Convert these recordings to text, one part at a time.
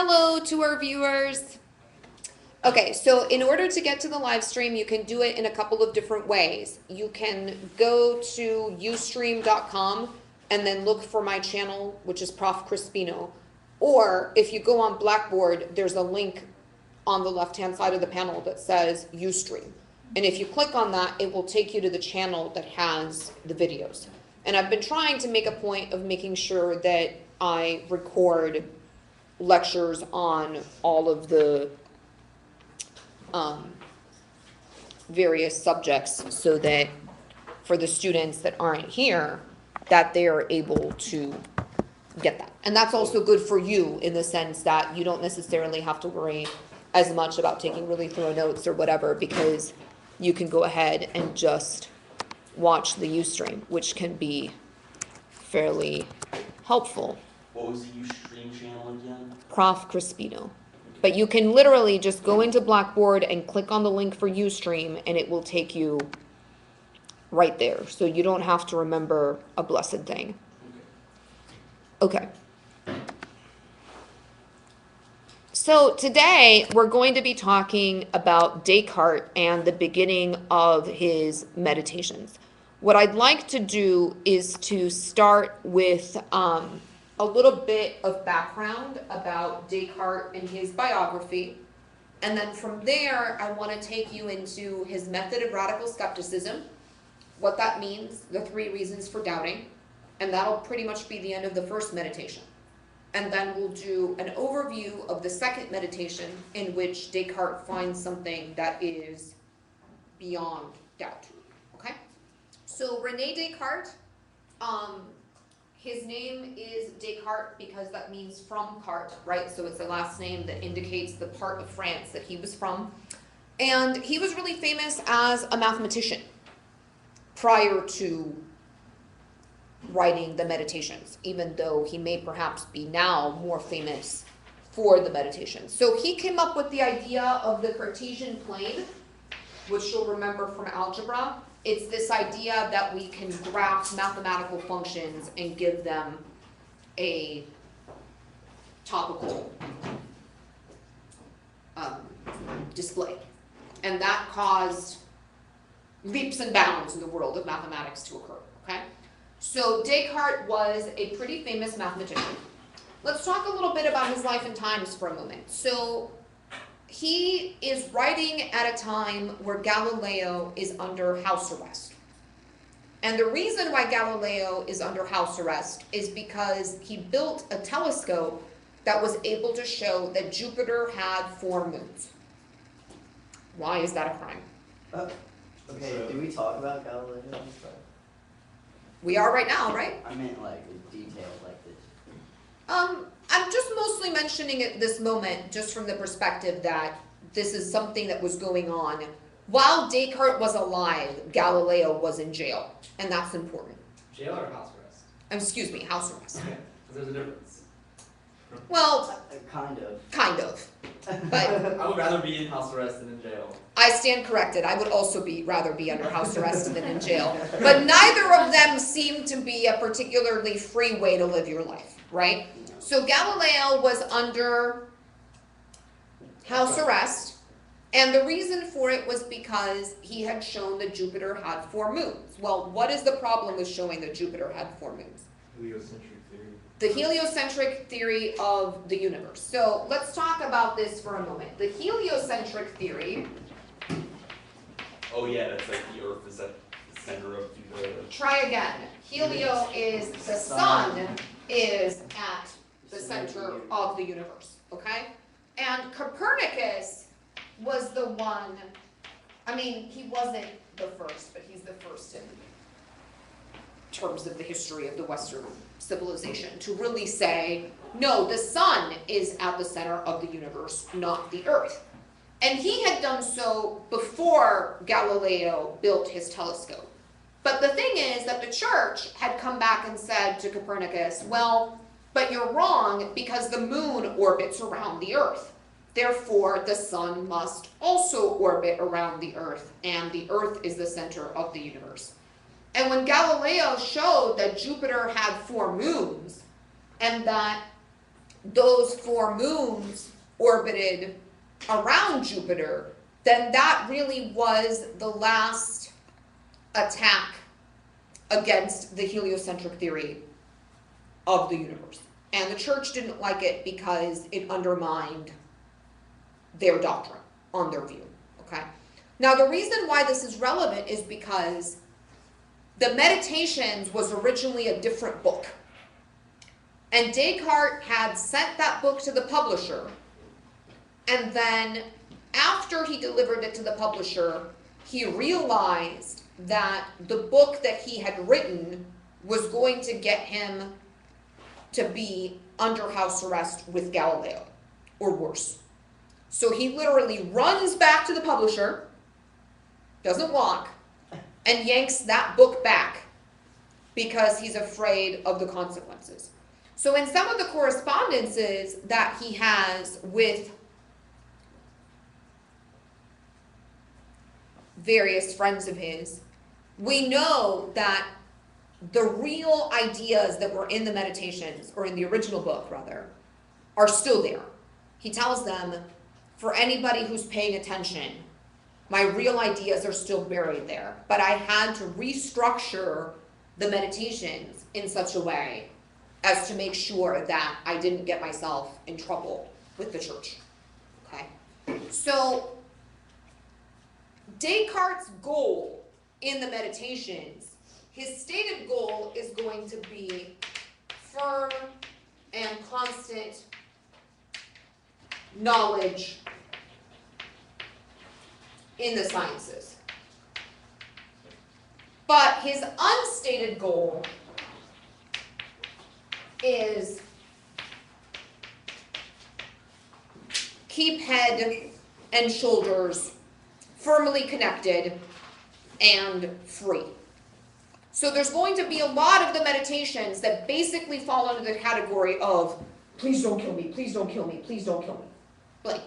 Hello to our viewers. Okay, so in order to get to the live stream, you can do it in a couple of different ways. You can go to ustream.com and then look for my channel, which is Prof. Crispino. Or if you go on Blackboard, there's a link on the left-hand side of the panel that says Ustream. And if you click on that, it will take you to the channel that has the videos. And I've been trying to make a point of making sure that I record lectures on all of the various subjects so that for the students that aren't here, that they are able to get that. And that's also good for you in the sense that you don't necessarily have to worry as much about taking really thorough notes or whatever, because you can go ahead and just watch the Ustream, which can be fairly helpful. What was the Ustream channel again? Prof. Crispino. But you can literally just go into Blackboard and click on the link for Ustream, and it will take you right there. So you don't have to remember a blessed thing. Okay. So today we're going to be talking about Descartes and the beginning of his meditations. What I'd like to do is to start with a little bit of background about Descartes and his biography. And then from there, I want to take you into his method of radical skepticism, what that means, the 3 reasons for doubting, and that'll pretty much be the end of the first meditation. And then we'll do an overview of the second meditation in which Descartes finds something that is beyond doubt. Okay? So René Descartes, his name is Descartes because that means from Carte, right? So it's a last name that indicates the part of France that he was from. And he was really famous as a mathematician prior to writing the Meditations, even though he may perhaps be now more famous for the Meditations. So he came up with the idea of the Cartesian plane, which you'll remember from algebra. It's this idea that we can graph mathematical functions and give them a topical display. And that caused leaps and bounds in the world of mathematics to occur, okay? So Descartes was a pretty famous mathematician. Let's talk a little bit about his life and times for a moment. So he is writing at a time where Galileo is under house arrest. And the reason why Galileo is under house arrest is because he built a telescope that was able to show that Jupiter had 4 moons. Why is that a crime? Okay, do we talk about Galileo and stuff? We are right now, right? I meant like in detail like this. I'm just mostly mentioning it this moment just from the perspective that this is something that was going on. While Descartes was alive, Galileo was in jail, and that's important. Jail or house arrest? Excuse me, house arrest. Okay, because there's a difference. Well, Kind of. kind of. But I would rather be in house arrest than in jail. I stand corrected. I would also rather be under house arrest than in jail. But neither of them seem to be a particularly free way to live your life, right? So Galileo was under house arrest, and the reason for it was because he had shown that Jupiter had 4 moons. Well, what is the problem with showing that Jupiter had 4 moons? Heliocentric theory. The heliocentric theory of the universe. So let's talk about this for a moment. The heliocentric theory. Oh yeah, that's like the Earth is at the center of the... Try again. Helio is the sun is at the center of the universe, okay? And Copernicus was the one, I mean, he wasn't the first, but he's the first in terms of the history of the Western civilization to really say, no, the sun is at the center of the universe, not the Earth. And he had done so before Galileo built his telescope. But the thing is that the church had come back and said to Copernicus, well, but you're wrong because the moon orbits around the Earth. Therefore, the sun must also orbit around the Earth, and the Earth is the center of the universe. And when Galileo showed that Jupiter had 4 moons, and that those 4 moons orbited around Jupiter, then that really was the last attack against the heliocentric theory of the universe. And the church didn't like it because it undermined their doctrine on their view, okay? Now, the reason why this is relevant is because the Meditations was originally a different book. And Descartes had sent that book to the publisher, and then after he delivered it to the publisher, he realized that the book that he had written was going to get him to be under house arrest with Galileo, or worse. So he literally runs back to the publisher, doesn't walk, and yanks that book back because he's afraid of the consequences. So in some of the correspondences that he has with various friends of his, we know that the real ideas that were in the Meditations, or in the original book rather, are still there. He tells them, for anybody who's paying attention, my real ideas are still buried there, but I had to restructure the Meditations in such a way as to make sure that I didn't get myself in trouble with the church. Okay? So, Descartes' goal in the Meditations, his stated goal is going to be firm and constant knowledge in the sciences. But his unstated goal is keep head and shoulders firmly connected and free. So there's going to be a lot of the Meditations that basically fall under the category of, please don't kill me, please don't kill me, please don't kill me. Like,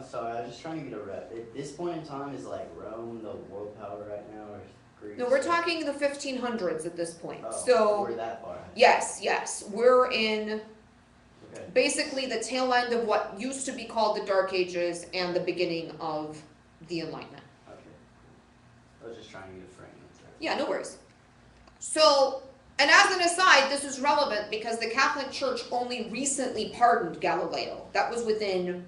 sorry, I was just trying to get a rep. At this point in time, is like Rome the world power right now, or Greece? no, we're talking the 1500s at this point. Oh, So we're that far. yes, we're in Okay. basically the tail end of what used to be called the Dark Ages and the beginning of the Enlightenment. Okay. I was just trying to get a frame. Yeah, no worries. So, and as an aside, this is relevant because the Catholic Church only recently pardoned Galileo. That was within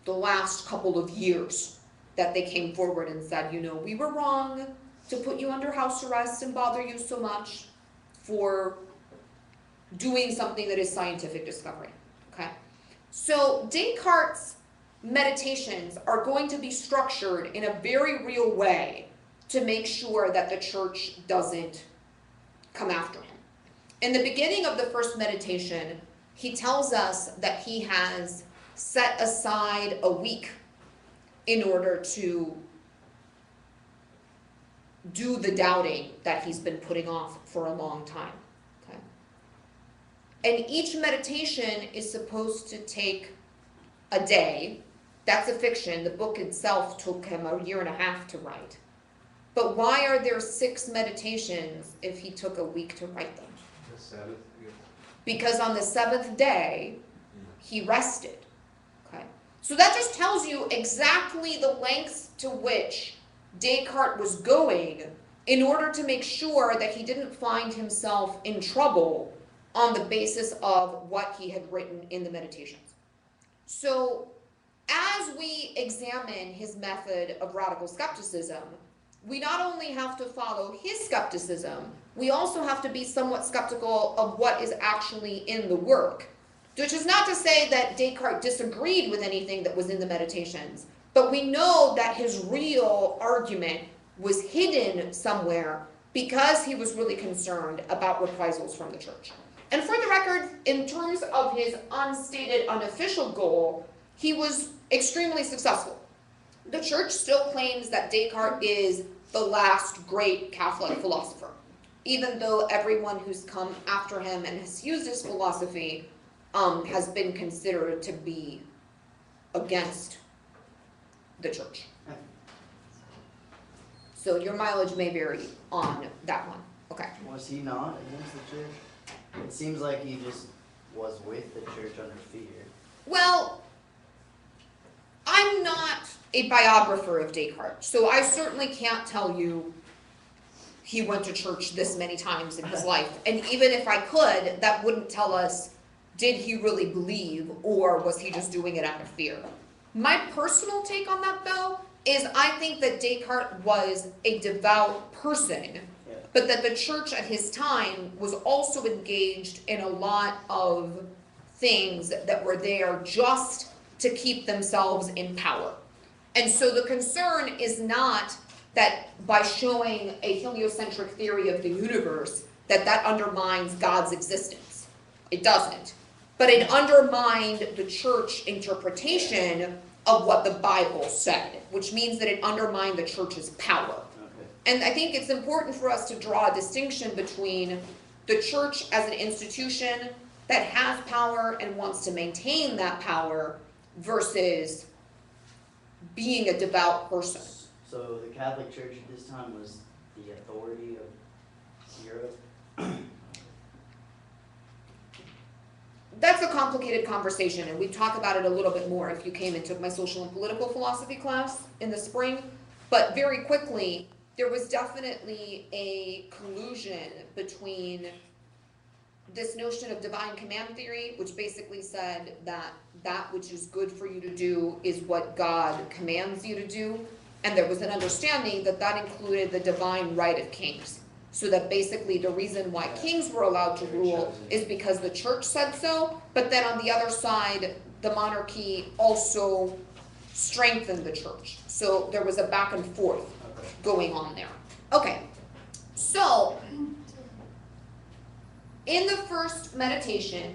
the last couple of years that they came forward and said, you know, we were wrong to put you under house arrest and bother you so much for doing something that is scientific discovery, okay? So Descartes' Meditations are going to be structured in a very real way to make sure that the church doesn't come after him. In the beginning of the first meditation, he tells us that he has set aside a week in order to do the doubting that he's been putting off for a long time. Okay? And each meditation is supposed to take a day. That's a fiction. The book itself took him 1.5 years to write. But why are there 6 meditations if he took a week to write them? The Sabbath, I guess. Because on the 7th day, he rested. Okay? So that just tells you exactly the lengths to which Descartes was going in order to make sure that he didn't find himself in trouble on the basis of what he had written in the Meditations. So as we examine his method of radical skepticism, we not only have to follow his skepticism, we also have to be somewhat skeptical of what is actually in the work. Which is not to say that Descartes disagreed with anything that was in the Meditations, but we know that his real argument was hidden somewhere because he was really concerned about reprisals from the church. And for the record, in terms of his unstated, unofficial goal, he was extremely successful. The church still claims that Descartes is the last great Catholic philosopher, even though everyone who's come after him and has used his philosophy has been considered to be against the church. So your mileage may vary on that one. Okay. Was he not against the church? It seems like he just was with the church under fear. Well, I'm not a biographer of Descartes, so I certainly can't tell you he went to church this many times in his life. And even if I could, that wouldn't tell us, did he really believe, or was he just doing it out of fear? My personal take on that, though, is I think that Descartes was a devout person, but that the church at his time was also engaged in a lot of things that were there just to keep themselves in power. And so the concern is not that by showing a heliocentric theory of the universe, that undermines God's existence. It doesn't. But it undermined the church interpretation of what the Bible said, which means that it undermined the church's power. And I think it's important for us to draw a distinction between the church as an institution that has power and wants to maintain that power versus being a devout person. So the Catholic Church at this time was the authority of Europe? That's a complicated conversation, and we talk about it a little bit more if you came and took my social and political philosophy class in the spring. But very quickly, there was definitely a collusion between this notion of divine command theory, which basically said that that which is good for you to do is what God commands you to do. And there was an understanding that that included the divine right of kings. So that basically the reason why kings were allowed to rule is because the church said so, but then on the other side, the monarchy also strengthened the church. So there was a back and forth going on there. Okay, so in the first meditation,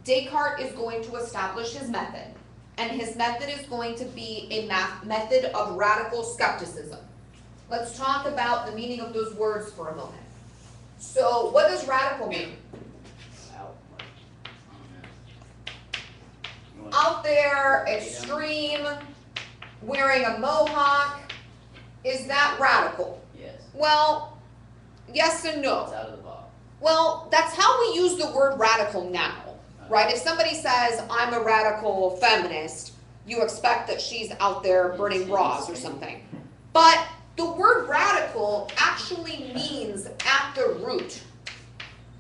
Descartes is going to establish his method, and his method is going to be a method of radical skepticism. Let's talk about the meaning of those words for a moment. So what does radical mean? Out there, extreme, wearing a mohawk. Is that radical? Yes. Well, yes and no. It's out of the box. Well, that's how we use the word radical now, right? If somebody says, I'm a radical feminist, you expect that she's out there burning bras or something. But the word radical actually means at the root.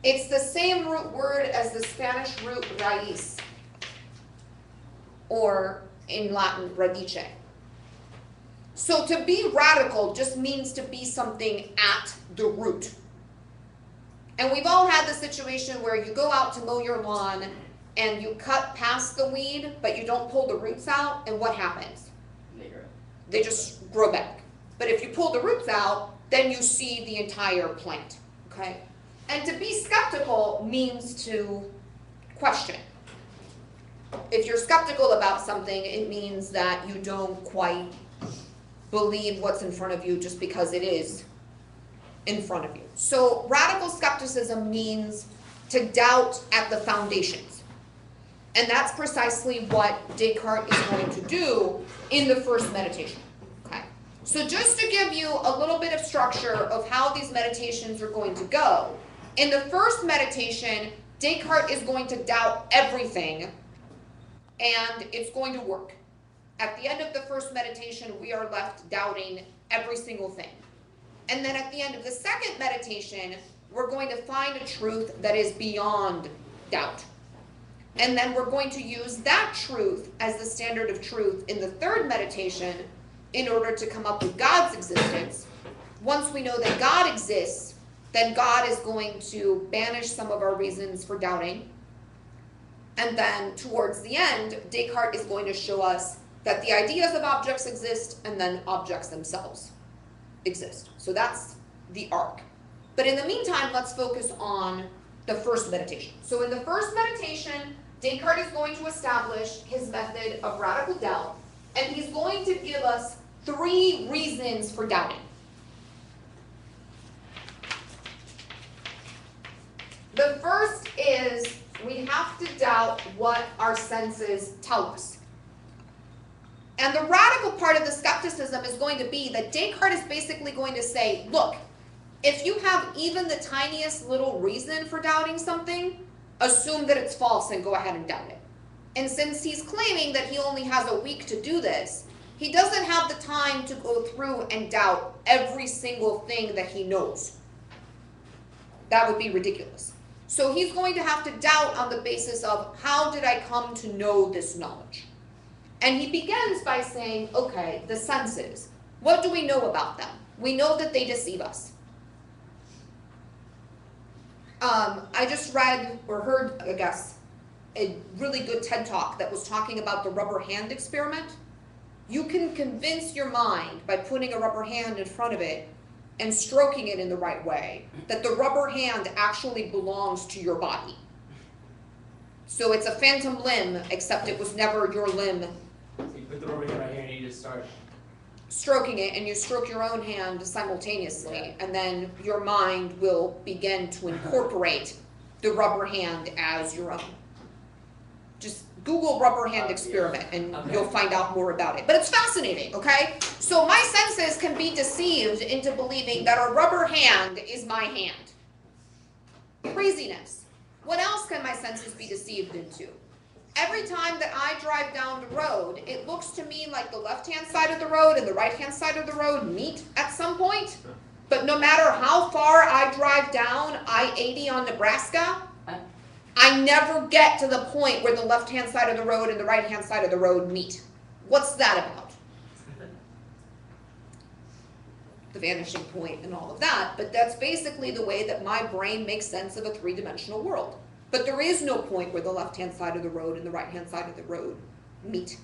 It's the same root word as the Spanish root raíz, or in Latin, radice. So to be radical just means to be something at the root. And we've all had the situation where you go out to mow your lawn and you cut past the weed, but you don't pull the roots out, and what happens? They just grow back. But if you pull the roots out, then you see the entire plant, okay? And to be skeptical means to question. If you're skeptical about something, it means that you don't quite believe what's in front of you just because it is in front of you. So radical skepticism means to doubt at the foundations. And that's precisely what Descartes is going to do in the first meditation. Okay. So just to give you a little bit of structure of how these meditations are going to go, in the first meditation, Descartes is going to doubt everything, and it's going to work. At the end of the first meditation, we are left doubting every single thing. And then at the end of the second meditation, we're going to find a truth that is beyond doubt. And then we're going to use that truth as the standard of truth in the third meditation in order to come up with God's existence. Once we know that God exists, then God is going to banish some of our reasons for doubting. And then towards the end, Descartes is going to show us that the ideas of objects exist and then objects themselves exist. So that's the arc. But in the meantime, let's focus on the first meditation. So in the first meditation, Descartes is going to establish his method of radical doubt, and he's going to give us 3 reasons for doubting. The first is we have to doubt what our senses tell us. And the radical part of the skepticism is going to be that Descartes is basically going to say, look, if you have even the tiniest little reason for doubting something, assume that it's false and go ahead and doubt it. And since he's claiming that he only has a week to do this, he doesn't have the time to go through and doubt every single thing that he knows. That would be ridiculous. So he's going to have to doubt on the basis of, how did I come to know this knowledge? And he begins by saying, okay, the senses. What do we know about them? We know that they deceive us. I just read or heard, I guess, a really good TED Talk that was talking about the rubber hand experiment. You can convince your mind by putting a rubber hand in front of it and stroking it in the right way that the rubber hand actually belongs to your body. So it's a phantom limb, except it was never your limb. So you put the rubber hand right here and you just start. Stroking it, and you stroke your own hand simultaneously, and then your mind will begin to incorporate the rubber hand as your own. Just Google rubber hand experiment and you'll find out more about it. But it's fascinating, okay? So my senses can be deceived into believing that a rubber hand is my hand. Craziness. What else can my senses be deceived into? Every time that I drive down the road, it looks to me like the left-hand side of the road and the right-hand side of the road meet at some point. But no matter how far I drive down I-80 on Nebraska, I never get to the point where the left-hand side of the road and the right-hand side of the road meet. What's that about? The vanishing point and all of that, but that's basically the way that my brain makes sense of a three-dimensional world. But there is no point where the left-hand side of the road and the right-hand side of the road meet.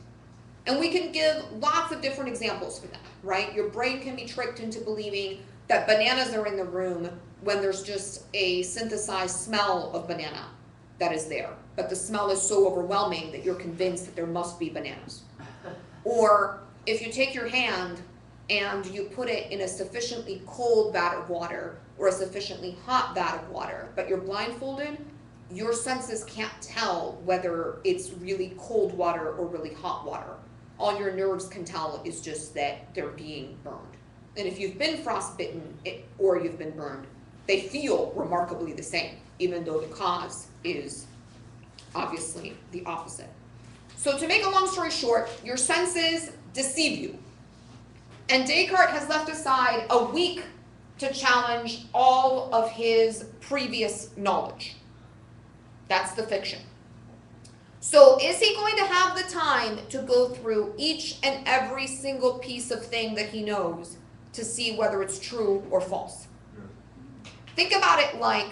And we can give lots of different examples for that, right? Your brain can be tricked into believing that bananas are in the room when there's just a synthesized smell of banana that is there. But the smell is so overwhelming that you're convinced that there must be bananas. Or if you take your hand and you put it in a sufficiently cold vat of water or a sufficiently hot vat of water, but you're blindfolded, your senses can't tell whether it's really cold water or really hot water. All your nerves can tell is just that they're being burned. And if you've been frostbitten or you've been burned, they feel remarkably the same, even though the cause is obviously the opposite. So to make a long story short, your senses deceive you. And Descartes has left aside a week to challenge all of his previous knowledge. That's the fiction. So is he going to have the time to go through each and every single piece of thing that he knows to see whether it's true or false? Think about it like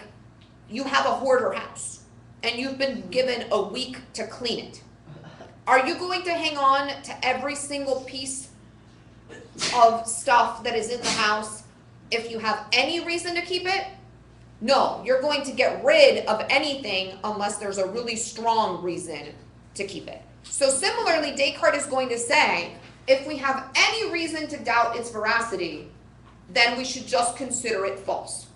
you have a hoarder house and you've been given a week to clean it. Are you going to hang on to every single piece of stuff that is in the house if you have any reason to keep it? No, you're going to get rid of anything unless there's a really strong reason to keep it. So similarly, Descartes is going to say, if we have any reason to doubt its veracity, then we should just consider it false.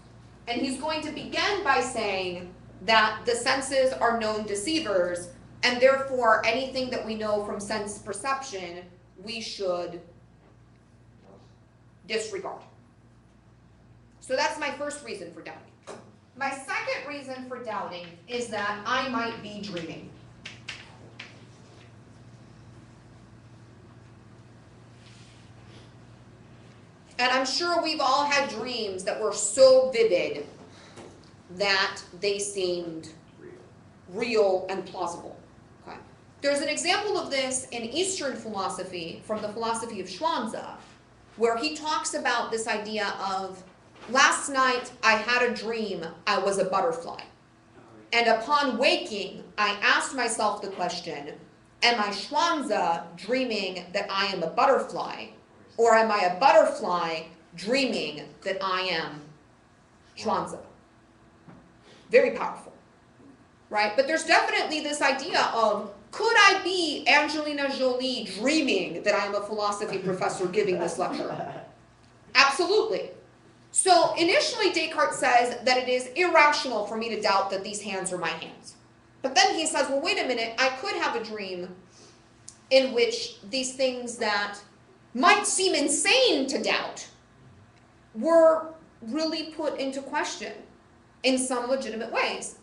And he's going to begin by saying that the senses are known deceivers, and therefore anything that we know from sense perception, we should disregard. So that's my first reason for doubting. My second reason for doubting is that I might be dreaming. And I'm sure we've all had dreams that were so vivid that they seemed real and plausible. Okay. There's an example of this in Eastern philosophy from the philosophy of Chuang-Tzu, where he talks about this idea of, last night I had a dream I was a butterfly. And upon waking, I asked myself the question, am I Chuang-Tzu dreaming that I am a butterfly? Or am I a butterfly dreaming that I am Chuang-Tzu? Very powerful, right? But there's definitely this idea of, could I be Angelina Jolie dreaming that I'm a philosophy professor giving this lecture? Absolutely. So initially Descartes says that it is irrational for me to doubt that these hands are my hands. But then he says, well, wait a minute, I could have a dream in which these things that might seem insane to doubt were really put into question in some legitimate ways.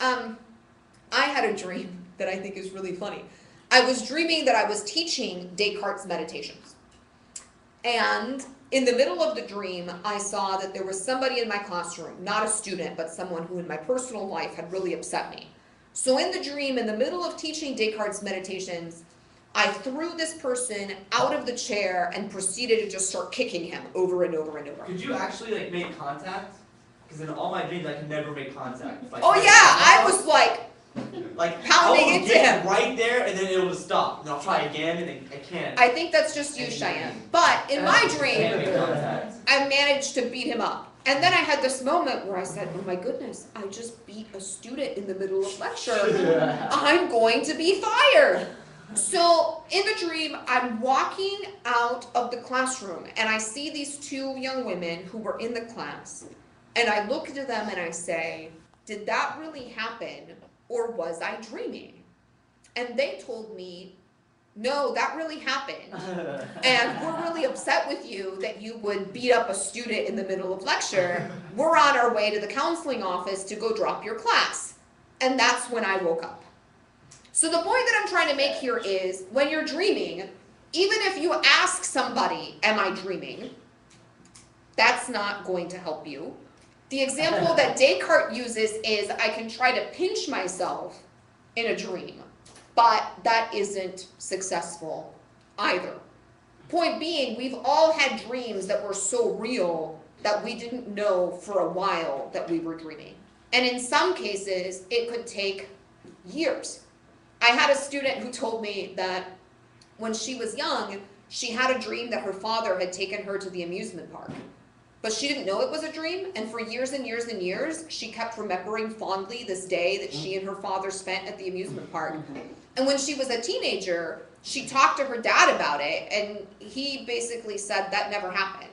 I had a dream that I think is really funny. I was dreaming that I was teaching Descartes meditations. And in the middle of the dream, I saw that there was somebody in my classroom, not a student, but someone who in my personal life had really upset me. So in the dream, in the middle of teaching Descartes meditations, I threw this person out of the chair and proceeded to just start kicking him over and over and over. Could you actually like make contact? Because in all my dreams I can never make contact. Like, Oh yeah, I was like I pounding will into get him. right there and then it'll just stop. And I'll try again and then I can't. I think that's just you, Cheyenne. But in my Can't dream, make contact. I managed to beat him up. And then I had this moment where I said, oh my goodness, I just beat a student in the middle of lecture. I'm going to be fired. So in the dream, I'm walking out of the classroom and I see these two young women who were in the class. And I look to them and I say, did that really happen or was I dreaming? And they told me, no, that really happened. And we're really upset with you that you would beat up a student in the middle of lecture. We're on our way to the counseling office to go drop your class. And that's when I woke up. So the point that I'm trying to make here is, when you're dreaming, even if you ask somebody, am I dreaming? That's not going to help you. The example that Descartes uses is, I can try to pinch myself in a dream, but that isn't successful either. Point being, we've all had dreams that were so real that we didn't know for a while that we were dreaming. And in some cases, it could take years. I had a student who told me that when she was young, she had a dream that her father had taken her to the amusement park. But she didn't know it was a dream, and for years and years and years, she kept remembering fondly this day that she and her father spent at the amusement park. And when she was a teenager, she talked to her dad about it, and he basically said that never happened.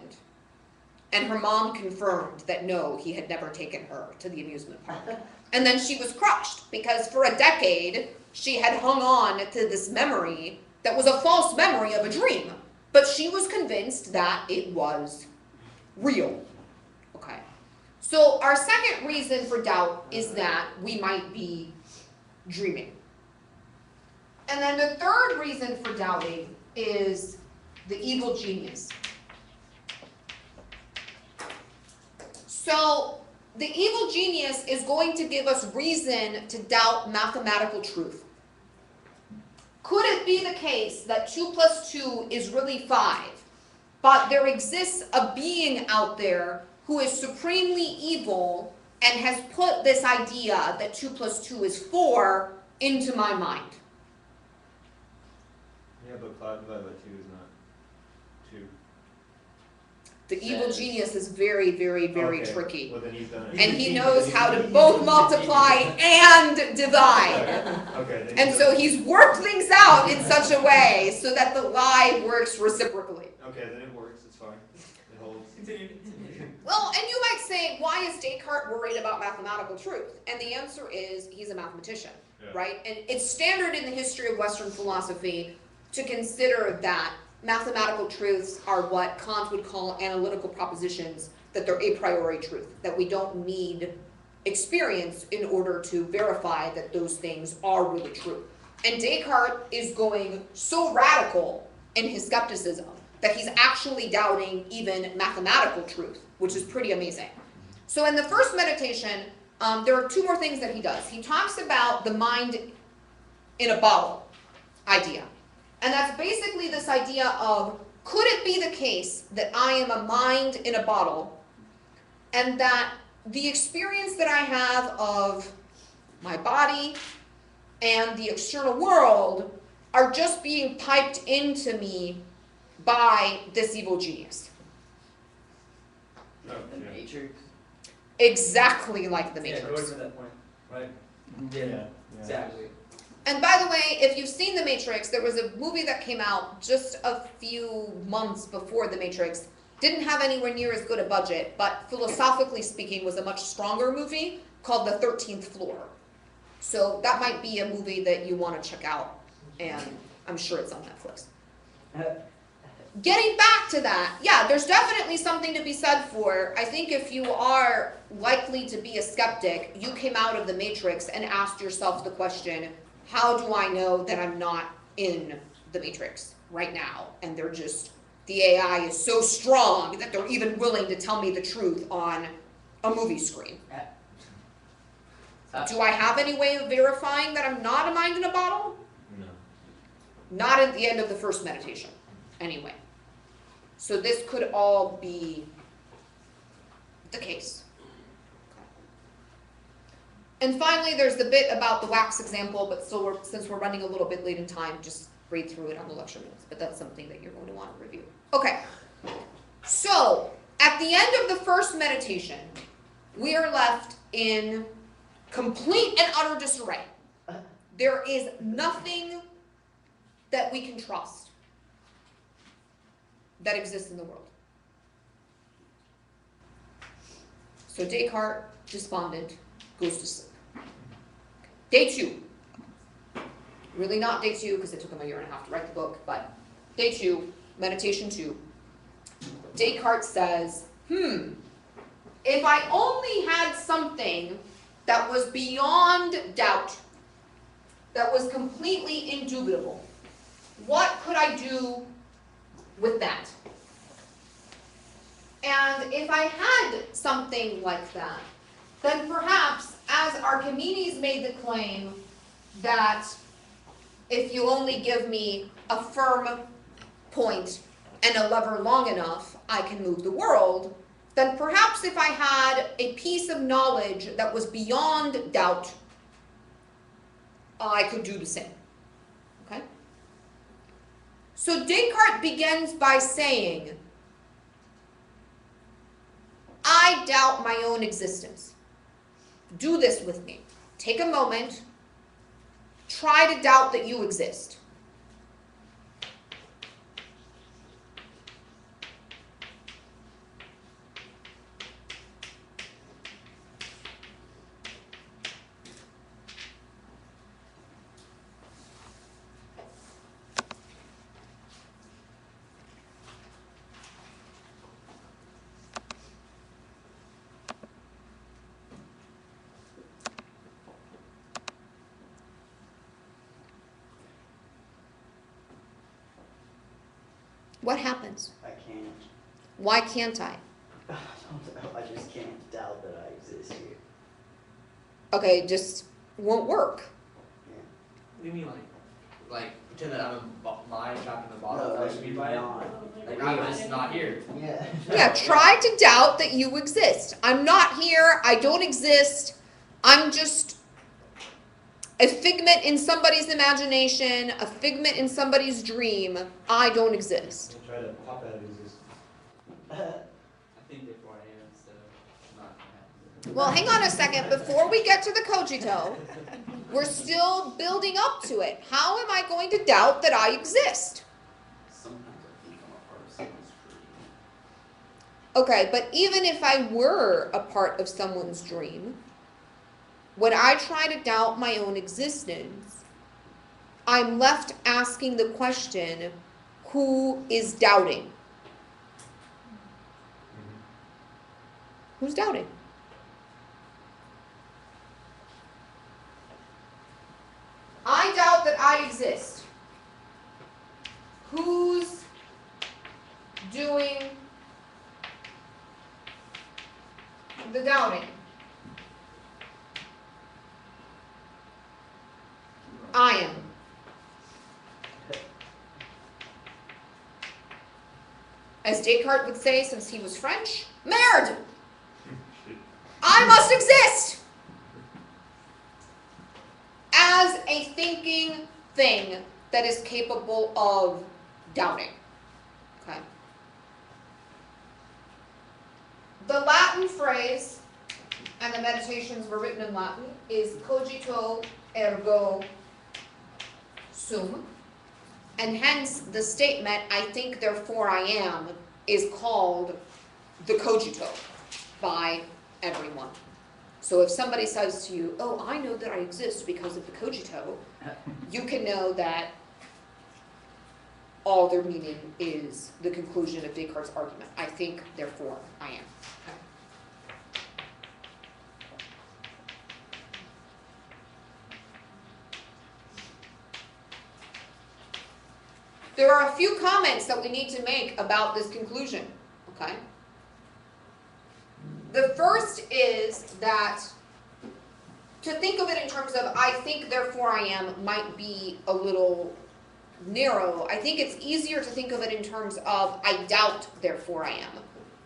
And her mom confirmed that no, he had never taken her to the amusement park. And then she was crushed, because for a decade, she had hung on to this memory that was a false memory of a dream. But she was convinced that it was real. Okay. So our second reason for doubt is that we might be dreaming. And then the third reason for doubting is the evil genius. So the evil genius is going to give us reason to doubt mathematical truth. Could it be the case that 2 + 2 is really 5, but there exists a being out there who is supremely evil and has put this idea that 2 + 2 is 4 into my mind? Yeah, but 5 divided by 2 is not 2. The evil genius is very, very, very Okay. tricky. Well, then he's done it. And he knows how to both multiply and divide. Okay. Then And so he's worked things out in such a way so that the lie works reciprocally. Okay, then it works. It's fine. It holds. Continue. Well, and you might say, why is Descartes worried about mathematical truth? And the answer is, he's a mathematician, Yeah. right? And it's standard in the history of Western philosophy to consider that mathematical truths are what Kant would call analytical propositions, that they're a priori truth, that we don't need experience in order to verify that those things are really true. And Descartes is going so radical in his skepticism that he's actually doubting even mathematical truth, which is pretty amazing. So in the first meditation, there are 2 more things that he does. He talks about the mind in a bottle idea. And that's basically this idea of, could it be the case that I am a mind in a bottle, and that the experience that I have of my body and the external world are just being piped into me by this evil genius? Oh, The yeah. Matrix? Exactly like the Yeah, Matrix. go to that point, right? Yeah. Exactly. And by the way, if you've seen The Matrix, there was a movie that came out just a few months before The Matrix. Didn't have anywhere near as good a budget, but philosophically speaking was a much stronger movie called The 13th Floor. So that might be a movie that you want to check out, and I'm sure it's on Netflix. getting back to that, yeah, there's definitely something to be said for, I think if you are likely to be a skeptic, you came out of the matrix and asked yourself the question, how do I know that I'm not in the matrix right now? And they're just, the AI is so strong that they're even willing to tell me the truth on a movie screen. Do I have any way of verifying that I'm not a mind in a bottle? No. Not at the end of the first meditation, anyway. So this could all be the case. And finally, there's the bit about the wax example, but still, since we're running a little bit late in time, just read through it on the lecture notes, but that's something that you're going to want to review. Okay, so at the end of the first meditation, we are left in complete and utter disarray. There is nothing that we can trust that exists in the world. So Descartes, despondent, goes to sleep. Day 2. Really not day 2 because it took him a year and a half to write the book, but day 2, meditation 2. Descartes says, if I only had something that was beyond doubt, that was completely indubitable, what could I do with that? And if I had something like that, then perhaps, as Archimedes made the claim that if you only give me a firm point and a lever long enough, I can move the world, then perhaps if I had a piece of knowledge that was beyond doubt, I could do the same. Okay? So Descartes begins by saying, I doubt my own existence. Do this with me. Take a moment. Try to doubt that you exist. What happens? I can't. Why can't I? I don't know. I just can't doubt that I exist here. Okay, it just won't work. Yeah. What do you mean, like pretend that I'm a mind trapped in the bottle? No, That should be by it. not. Like I'm just not here. Yeah. Yeah, try to doubt that you exist. I'm not here. I don't exist. I'm just a figment in somebody's imagination, a figment in somebody's dream. I don't exist. Try to pop out of existence. I think therefore I am, so I'm not gonna happen. Well, hang on a second. Before we get to the cogito, we're still building up to it. How am I going to doubt that I exist? Sometimes I think I'm a part of someone's dream. Okay, but even if I were a part of someone's dream, when I try to doubt my own existence, I'm left asking the question, who is doubting? Who's doubting? I doubt that I exist. Who's doing the doubting? I am. As Descartes would say, since he was French, merde! I must exist! As a thinking thing that is capable of doubting. Okay. The Latin phrase, and the meditations were written in Latin, is cogito ergo sum, and hence the statement, I think therefore I am, is called the cogito by everyone. So if somebody says to you, oh, I know that I exist because of the cogito, you can know that all their meaning is the conclusion of Descartes' argument. I think, therefore, I am. Okay. There are a few comments that we need to make about this conclusion, okay? The first is that to think of it in terms of I think, therefore I am might be a little narrow. I think it's easier to think of it in terms of I doubt, therefore I am.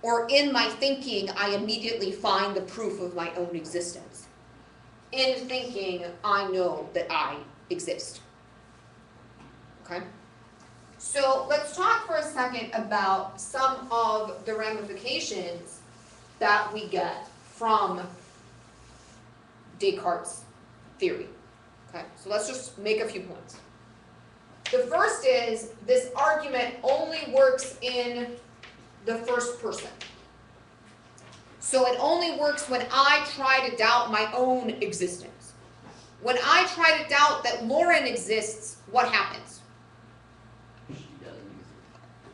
Or in my thinking, I immediately find the proof of my own existence. In thinking, I know that I exist. Okay? So let's talk for a second about some of the ramifications that we get from Descartes' theory. Okay, so let's just make a few points. The first is this argument only works in the first person. So it only works when I try to doubt my own existence. When I try to doubt that Lauren exists, what happens? She doesn't exist.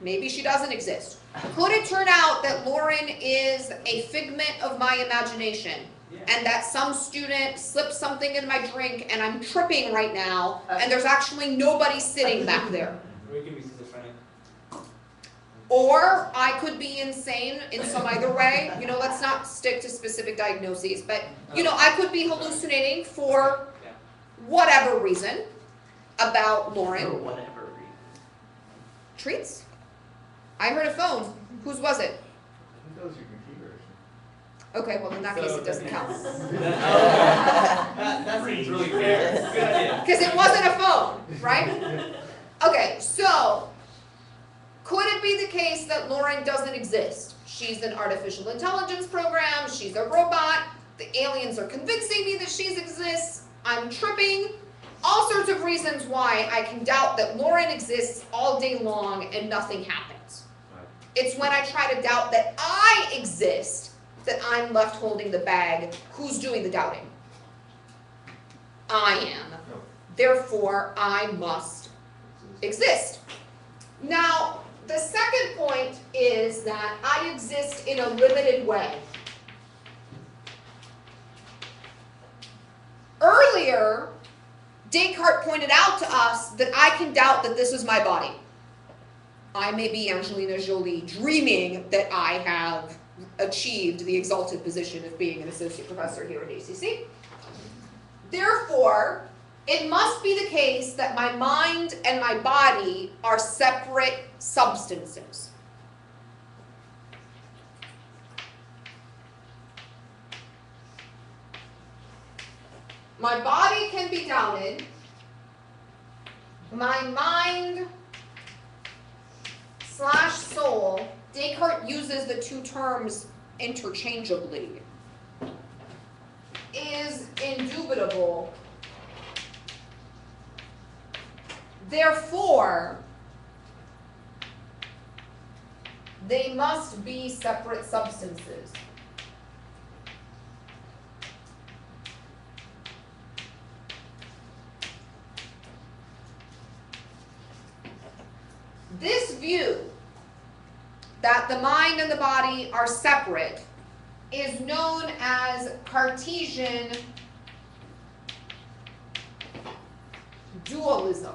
Maybe she doesn't exist. Could it turn out that Lauren is a figment of my imagination? And that some student slipped something in my drink and I'm tripping right now and there's actually nobody sitting back there? Or you can be schizophrenic. Or I could be insane in some other way. You know, let's not stick to specific diagnoses, but you know, I could be hallucinating for whatever reason about Lauren. For whatever reason. Treats? I heard a phone. Whose was it? I think that was your computer. Okay, well in that case it doesn't count. That seems really fair. Good idea. Because it wasn't a phone, right? Okay, so could it be the case that Lauren doesn't exist? She's an artificial intelligence program, she's a robot, the aliens are convincing me that she exists, I'm tripping. All sorts of reasons why I can doubt that Lauren exists all day long and nothing happens. Right. It's when I try to doubt that I exist that I'm left holding the bag. Who's doing the doubting? I am. No. Therefore, I must exist. Now, the second point is that I exist in a limited way. Earlier, Descartes pointed out to us that I can doubt that this is my body. I may be Angelina Jolie dreaming that I have achieved the exalted position of being an associate professor here at ACC. Therefore, it must be the case that my mind and my body are separate substances. My body can be doubted. My mind / soul, Descartes uses the two terms interchangeably, is indubitable. Therefore, they must be separate substances. This view that the mind and the body are separate is known as Cartesian dualism.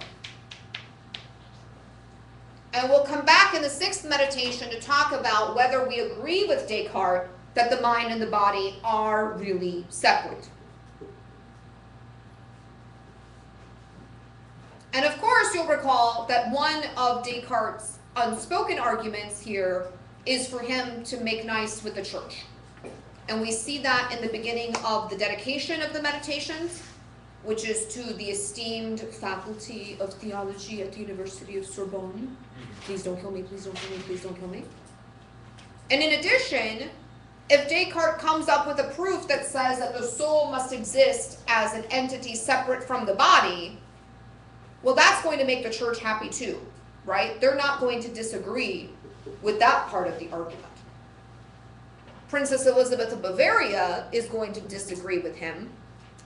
And we'll come back in the sixth meditation to talk about whether we agree with Descartes that the mind and the body are really separate. And of course, you'll recall that one of Descartes' unspoken arguments here is for him to make nice with the church. And we see that in the beginning of the dedication of the meditations, which is to the esteemed faculty of theology at the University of Sorbonne. Please don't kill me, please don't kill me, please don't kill me. And in addition, if Descartes comes up with a proof that says that the soul must exist as an entity separate from the body, well, that's going to make the church happy too, right? They're not going to disagree with that part of the argument. Princess Elizabeth of Bavaria is going to disagree with him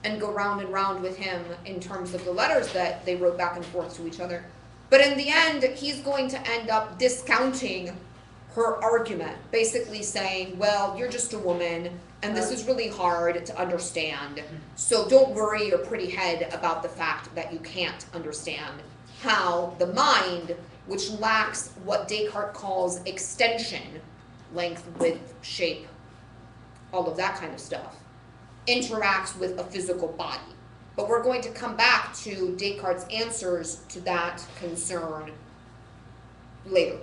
and go round and round with him in terms of the letters that they wrote back and forth to each other. But in the end, he's going to end up discounting her argument, basically saying, well, you're just a woman, and this is really hard to understand, so don't worry your pretty head about the fact that you can't understand how the mind, which lacks what Descartes calls extension, length, width, shape, all of that kind of stuff, interacts with a physical body. But we're going to come back to Descartes' answers to that concern later.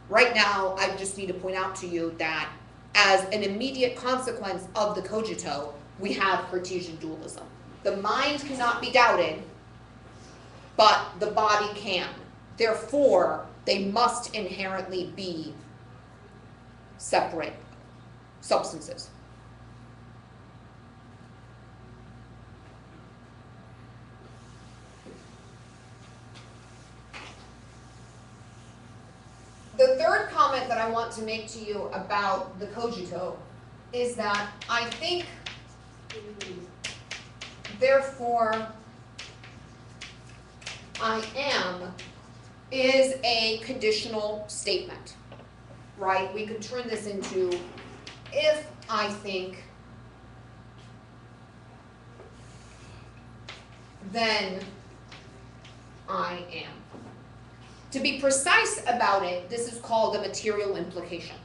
Right now, I just need to point out to you that as an immediate consequence of the cogito, we have Cartesian dualism. The mind cannot be doubted, but the body can. Therefore, they must inherently be separate substances. The third comment that I want to make to you about the cogito is that I think, therefore, I am is a conditional statement, right? We could turn this into if I think, then I am. To be precise about it, this is called a material implication.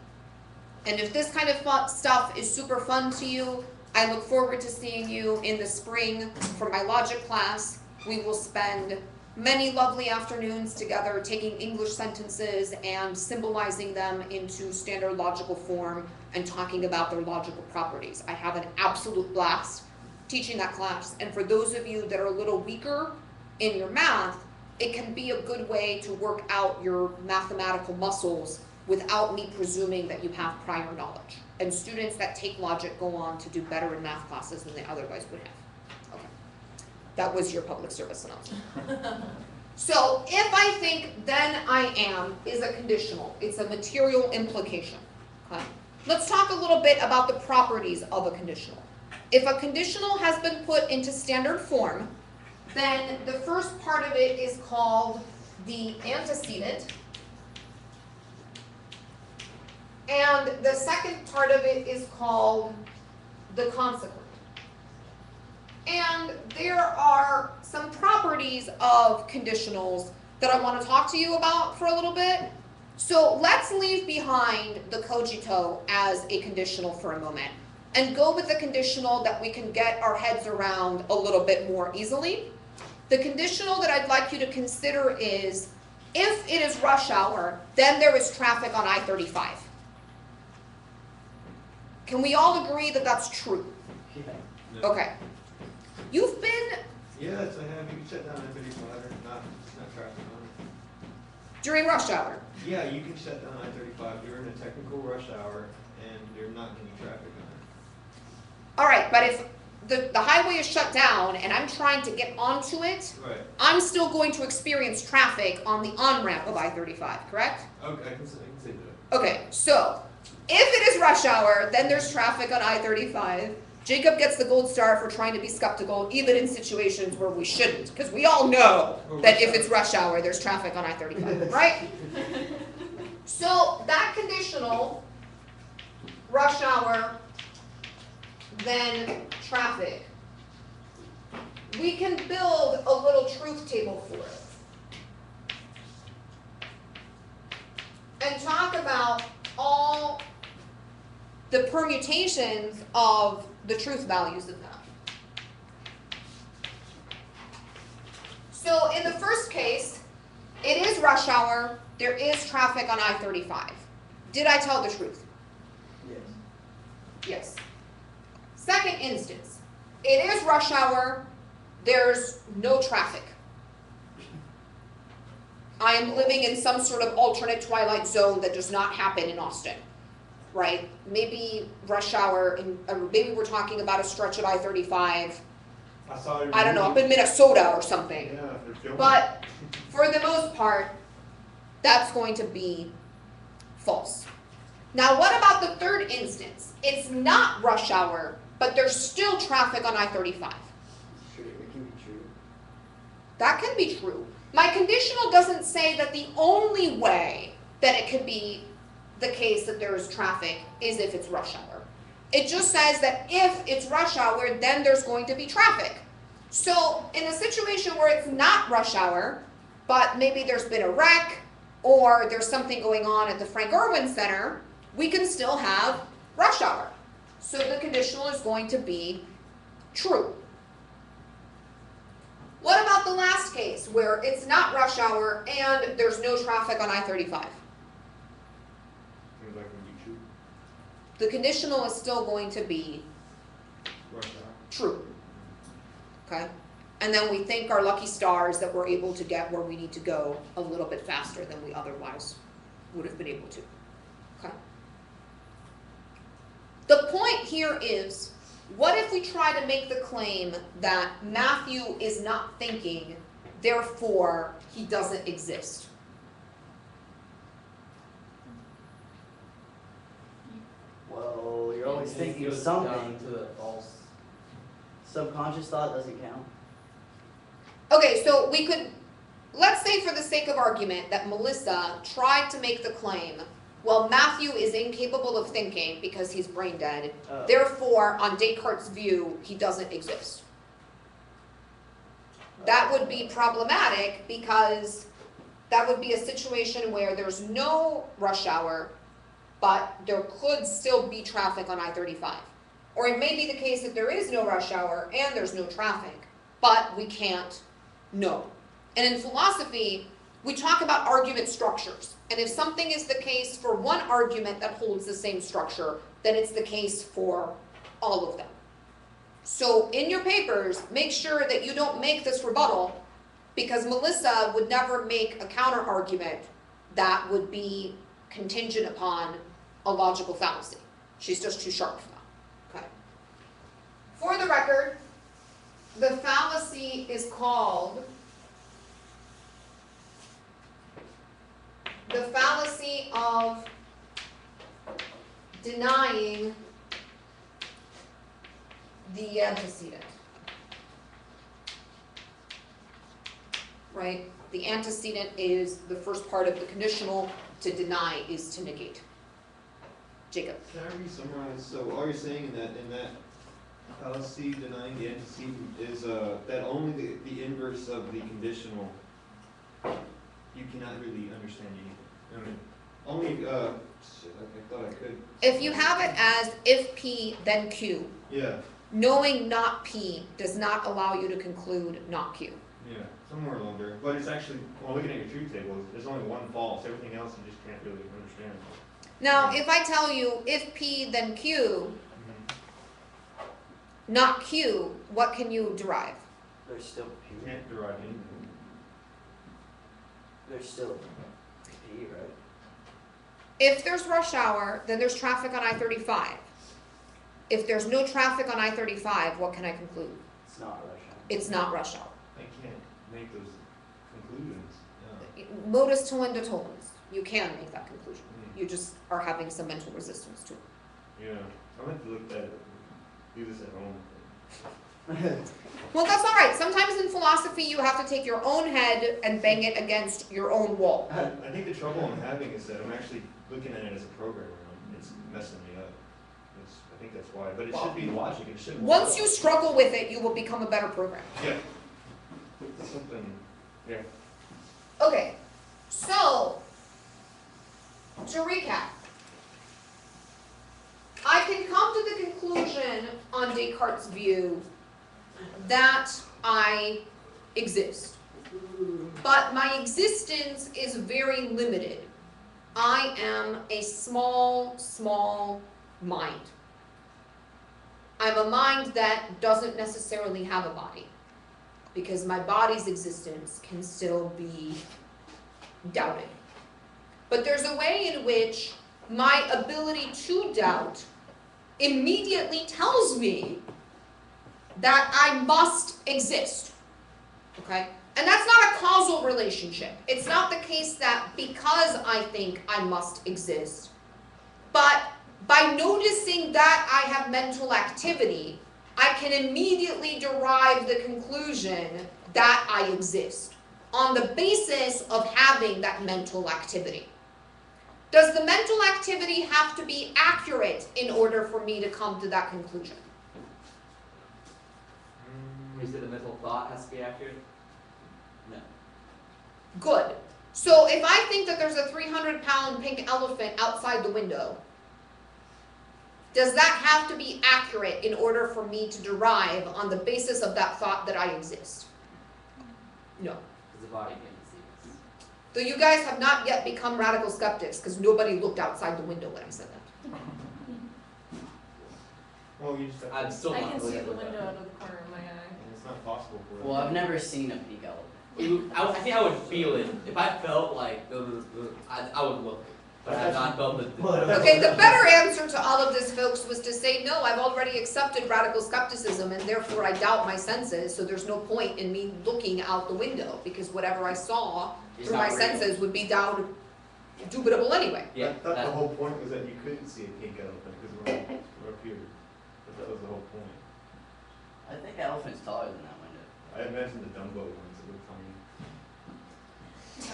And if this kind of stuff is super fun to you, I look forward to seeing you in the spring for my logic class. We will spend many lovely afternoons together taking English sentences and symbolizing them into standard logical form and talking about their logical properties. I have an absolute blast teaching that class. And for those of you that are a little weaker in your math, it can be a good way to work out your mathematical muscles without me presuming that you have prior knowledge. And students that take logic go on to do better in math classes than they otherwise would have. Okay. That was your public service announcement. So if I think, then I am is a conditional. It's a material implication. Okay. Let's talk a little bit about the properties of a conditional. If a conditional has been put into standard form, then the first part of it is called the antecedent, and the second part of it is called the consequent. And there are some properties of conditionals that I want to talk to you about for a little bit. So let's leave behind the cogito as a conditional for a moment and go with the conditional that we can get our heads around a little bit more easily. The conditional that I'd like you to consider is, if it is rush hour, then there is traffic on I-35. Can we all agree that that's true? Yeah. No. Okay. You've been, Yes, I have. You can shut down I-35 or not traffic on it. during rush hour. Yeah, you can shut down I-35 during a technical rush hour and you're not getting traffic on it. All right, but if the highway is shut down and I'm trying to get onto it, Right. I'm still going to experience traffic on the on-ramp of I-35, correct? Okay, I can say that. Okay, so if it is rush hour, then there's traffic on I-35. Jacob gets the gold star for trying to be skeptical, even in situations where we shouldn't, because we all know that if it's rush hour, there's traffic on I-35, right? So that conditional, rush hour, then traffic, we can build a little truth table for it and talk about all the permutations of the truth values of that. So in the first case, it is rush hour, there is traffic on I-35. Did I tell the truth? Yes. Yes. Second instance, it is rush hour, there's no traffic. I am living in some sort of alternate twilight zone that does not happen in Austin, right? Maybe rush hour, maybe we're talking about a stretch of I-35, I don't know, up in Minnesota or something. Yeah, they're filming. But for the most part, that's going to be false. Now, what about the third instance? It's not rush hour, but there's still traffic on I-35. Sure, it can be true. That can be true. My conditional doesn't say that the only way that it could be the case that there is traffic is if it's rush hour. It just says that if it's rush hour, then there's going to be traffic. So in a situation where it's not rush hour, but maybe there's been a wreck or there's something going on at the Frank Irwin Center, we can still have rush hour. So the conditional is going to be true. What about the last case where it's not rush hour and there's no traffic on I-35? Seems like it would be true. The conditional is still going to be Rush hour. true. Okay? And then we thank our lucky stars that we're able to get where we need to go a little bit faster than we otherwise would have been able to. Okay? The point here is, what if we try to make the claim that Matthew is not thinking, therefore he doesn't exist? Well, you're always And it thinking goes something. down to the false. Subconscious thought doesn't count. Okay, so we could, let's say for the sake of argument that Melissa tried to make the claim, well, Matthew is incapable of thinking because he's brain dead, therefore, on Descartes' view, he doesn't exist. That would be problematic because that would be a situation where there's no rush hour, but there could still be traffic on I-35. Or it may be the case that there is no rush hour and there's no traffic, but we can't know. And in philosophy, we talk about argument structures. And if something is the case for one argument that holds the same structure, then it's the case for all of them. So in your papers, make sure that you don't make this rebuttal, because Melissa would never make a counter argument that would be contingent upon a logical fallacy. She's just too sharp for that. Okay. For the record, the fallacy is called the fallacy of denying the antecedent. Right? The antecedent is the first part of the conditional. To deny is to negate. Jacob. Can I re-summarize? So all you're saying in that fallacy denying the antecedent is that only the inverse of the conditional you cannot really understand either. I mean, only shit, I thought I could. If you have it as if P then Q, Yeah. knowing not P does not allow you to conclude not Q. Yeah, somewhere along there. But it's actually, well, looking at your truth table, there's only one false. Everything else you just can't really understand. Now, if I tell you if P then Q, not Q, what can you derive? There's still You P. can't derive anything. There's still P, right? If there's rush hour, then there's traffic on I-35. If there's no traffic on I-35, what can I conclude? It's not rush hour. It's not rush hour. I can't make those conclusions. Yeah. Modus tollenda tollens. You can make that conclusion. You just are having some mental resistance to it. Yeah. I meant to look at it. Do this at home. Well, that's all right. Sometimes in philosophy, you have to take your own head and bang it against your own wall. I think the trouble I'm having is that I'm actually looking at it as a programmer. It's messing me up. I think that's why. But it should be logic. It should. Once you struggle with it, you will become a better programmer. Yeah. It's something. Yeah. Okay, so to recap, I can come to the conclusion on Descartes' view that I exist. But my existence is very limited. I am a small, small mind. I'm a mind that doesn't necessarily have a body, because my body's existence can still be doubted. But there's a way in which my ability to doubt immediately tells me that I must exist, okay? And that's not a causal relationship. It's not the case that because I think I must exist, but by noticing that I have mental activity, I can immediately derive the conclusion that I exist. on the basis of having that mental activity. Does the mental activity have to be accurate in order for me to come to that conclusion? You said the mental thought has to be accurate? No. Good. So if I think that there's a 300-pound pink elephant outside the window, does that have to be accurate in order for me to derive on the basis of that thought that I exist? No. Because the body can't see this. Though you guys have not yet become radical skeptics because nobody looked outside the window when I said that. Well, you just have to. I'm still I not can really see the good with window that. out of the corner of my eye. And it's not possible for it. Well, I've never seen a pink elephant. I think I would feel it. If I felt like, I would look. But I have not felt the. Okay, the better answer to all of this, folks, was to say, no, I've already accepted radical skepticism and therefore I doubt my senses, so there's no point in me looking out the window because whatever I saw It's through my not real. senses would be dubitable anyway. Yeah, I thought that- the whole point was that you couldn't see a pink elephant because we're up here. But that was the whole point. I think the elephant's taller than that window. I imagined the Dumbo ones that were tiny.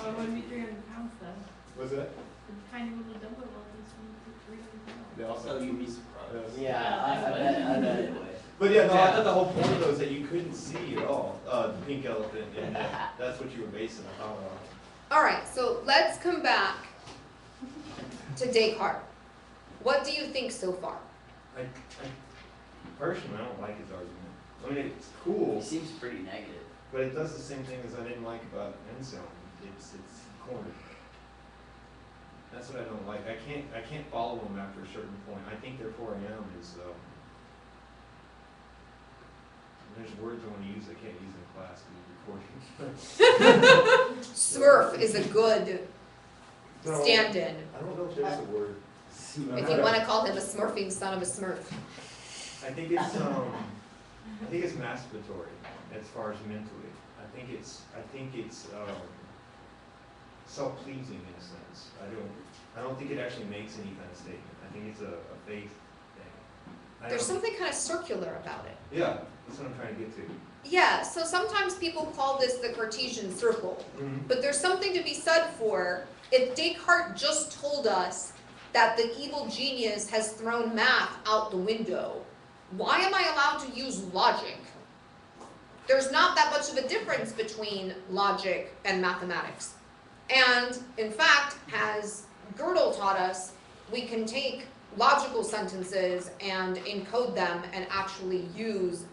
Oh, it wouldn't be 300 pounds though. Was that? The tiny little Dumbo elephants wouldn't be 300 pounds. They also. So you'd be surprised. Yeah, I bet it would. But yeah, no, I Yeah. thought the whole point though is that you couldn't see at all, the pink elephant, and that's what you were basing the thought on. Alright, so let's come back to Descartes. What do you think so far? Personally, I don't like his argument. I mean, it's cool, He seems pretty negative. but it does the same thing as I didn't like about Enselm. It's cornered. That's what I don't like. I can't follow him after a certain point. I think therefore I am is, there's words I want to use I can't use in class because we're recording. Smurf is a good No, stand-in. I don't know if there's a word. If you want to call him a smurfing son of a smurf. I think it's masturbatory as far as mentally. I think it's self-pleasing in a sense. I don't think it actually makes any kind of statement. I think it's a faith thing. There's something kind of circular about it. Yeah, that's what I'm trying to get to. Yeah, so sometimes people call this the Cartesian circle. But there's something to be said for if Descartes just told us that the evil genius has thrown math out the window, why am I allowed to use logic? There's not that much of a difference between logic and mathematics. And in fact, as Gödel taught us, we can take logical sentences and encode them and actually use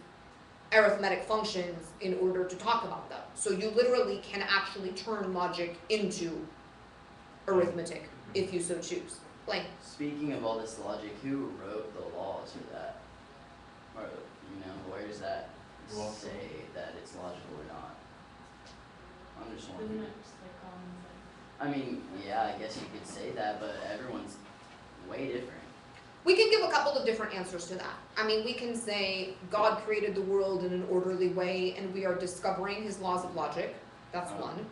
arithmetic functions in order to talk about them. So you literally can actually turn logic into arithmetic if you so choose. Blaine. Speaking of all this logic, who wrote the laws for that? Or, where does that Well, say that it's logical or not? I'm just Isn't wondering. it just like I mean, yeah, I guess you could say that, but everyone's way different. We can give a couple of different answers to that. I mean, we can say God created the world in an orderly way and we are discovering his laws of logic. That's one.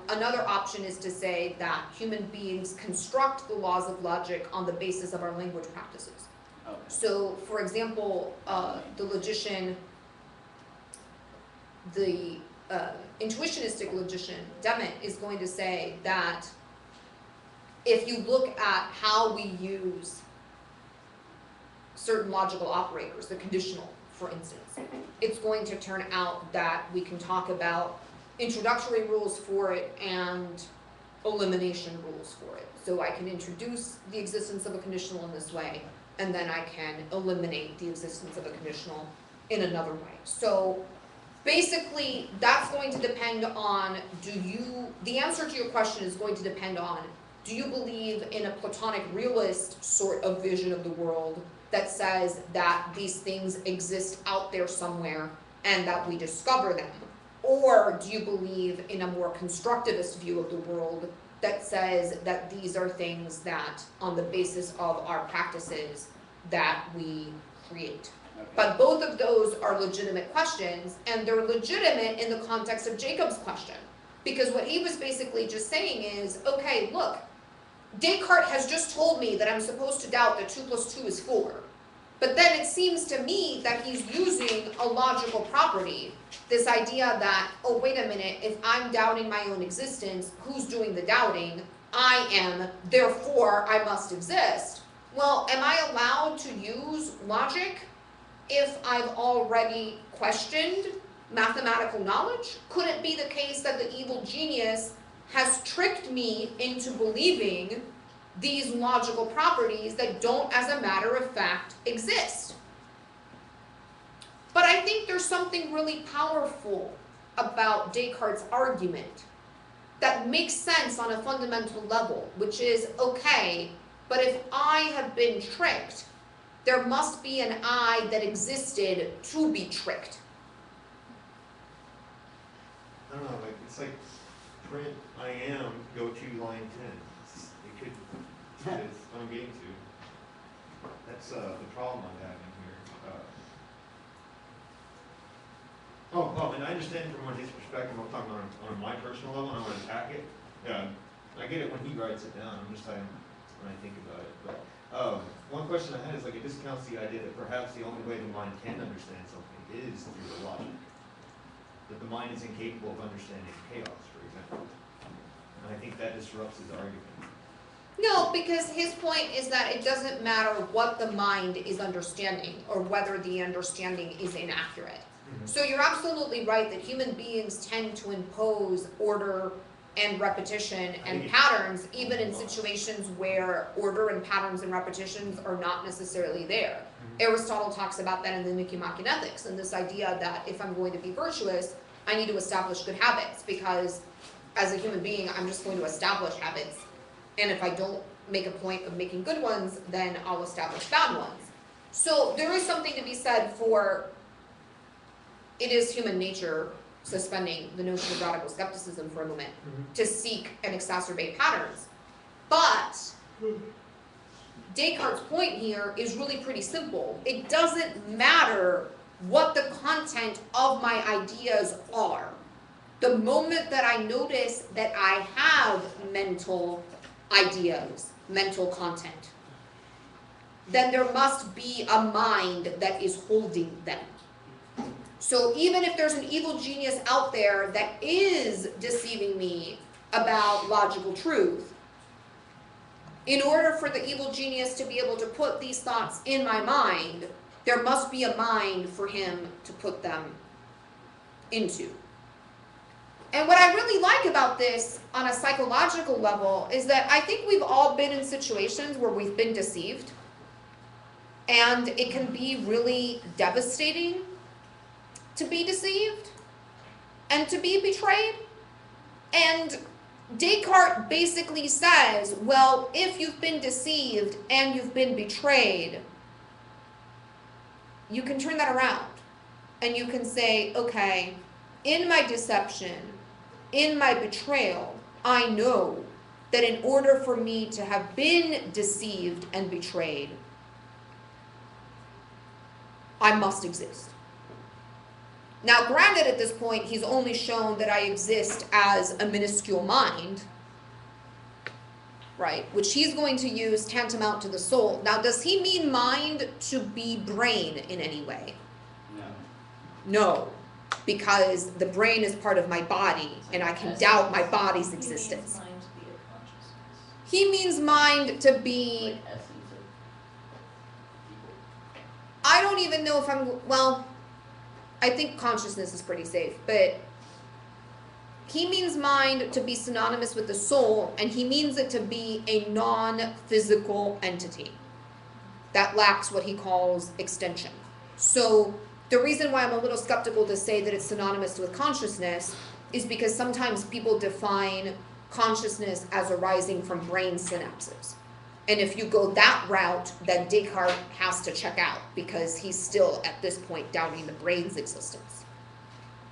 Another option is to say that human beings construct the laws of logic on the basis of our language practices. Okay. So, for example, the logician, the intuitionistic logician, Demet, is going to say that if you look at how we use certain logical operators, the conditional, for instance, it's going to turn out that we can talk about introductory rules for it and elimination rules for it. So I can introduce the existence of a conditional in this way, and then I can eliminate the existence of a conditional in another way. So basically, that's going to depend on, the answer to your question is going to depend on, do you believe in a Platonic realist sort of vision of the world that says that these things exist out there somewhere and that we discover them? Or do you believe in a more constructivist view of the world that says that these are things that, on the basis of our practices, that we create? Okay. But both of those are legitimate questions, and they're legitimate in the context of Jacob's question. Because what he was basically just saying is, okay, look, Descartes has just told me that I'm supposed to doubt that 2 + 2 is 4. But then it seems to me that he's using a logical property, this idea that, oh, wait a minute, if I'm doubting my own existence, who's doing the doubting? I am, therefore I must exist. Well, am I allowed to use logic if I've already questioned mathematical knowledge? Could it be the case that the evil genius has tricked me into believing these logical properties that don't, as a matter of fact, exist? But I think there's something really powerful about Descartes' argument that makes sense on a fundamental level, which is, okay, but if I have been tricked, there must be an I that existed to be tricked. I don't know, like, it's like print I am, go to line 10. It could, it's what I'm getting to. That's the problem I'm having here. And I understand from his perspective, I'm talking on my personal level, and I want to attack it. Yeah, I get it when he writes it down, I'm just saying when I think about it. But one question I had is, like, it discounts the idea that perhaps the only way the mind can understand something is through the logic. That the mind is incapable of understanding chaos, for example. And I think that disrupts his argument. No, because his point is that it doesn't matter what the mind is understanding or whether the understanding is inaccurate. So you're absolutely right that human beings tend to impose order and repetition and patterns even in situations where order and patterns and repetitions are not necessarily there. Aristotle talks about that in the Nicomachean Ethics, and this idea that if I'm going to be virtuous, I need to establish good habits, because as a human being, I'm just going to establish habits, and if I don't make a point of making good ones, then I'll establish bad ones. So there is something to be said for, it is human nature, suspending the notion of radical skepticism for a moment, to seek and exacerbate patterns. But Descartes' point here is really pretty simple. It doesn't matter what the content of my ideas are. The moment that I notice that I have mental ideas, mental content, then there must be a mind that is holding them. So even if there's an evil genius out there that is deceiving me about logical truth, in order for the evil genius to be able to put these thoughts in my mind, there must be a mind for him to put them into. And what I really like about this on a psychological level is that I think we've all been in situations where we've been deceived, and it can be really devastating to be deceived and to be betrayed. And Descartes basically says, well, if you've been deceived and you've been betrayed, you can turn that around and you can say, okay, in my deception, in my betrayal, I know that in order for me to have been deceived and betrayed, I must exist. Now, granted, at this point, he's only shown that I exist as a minuscule mind, right, which he's going to use tantamount to the soul. Now, does he mean mind to be brain in any way? No. No, because the brain is part of my body, and I can doubt my body's existence. He means mind to be, Like essence of people. I don't even know if I'm, well, I think consciousness is pretty safe, but he means mind to be synonymous with the soul, and he means it to be a non-physical entity that lacks what he calls extension. So the reason why I'm a little skeptical to say that it's synonymous with consciousness is because sometimes people define consciousness as arising from brain synapses. And if you go that route, then Descartes has to check out, because he's still, at this point, doubting the brain's existence.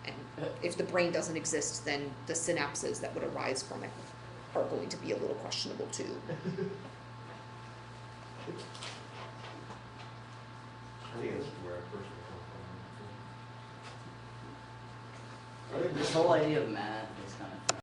And if the brain doesn't exist, then the synapses that would arise from it are going to be a little questionable too. I think that's where I first come from. This whole idea of matter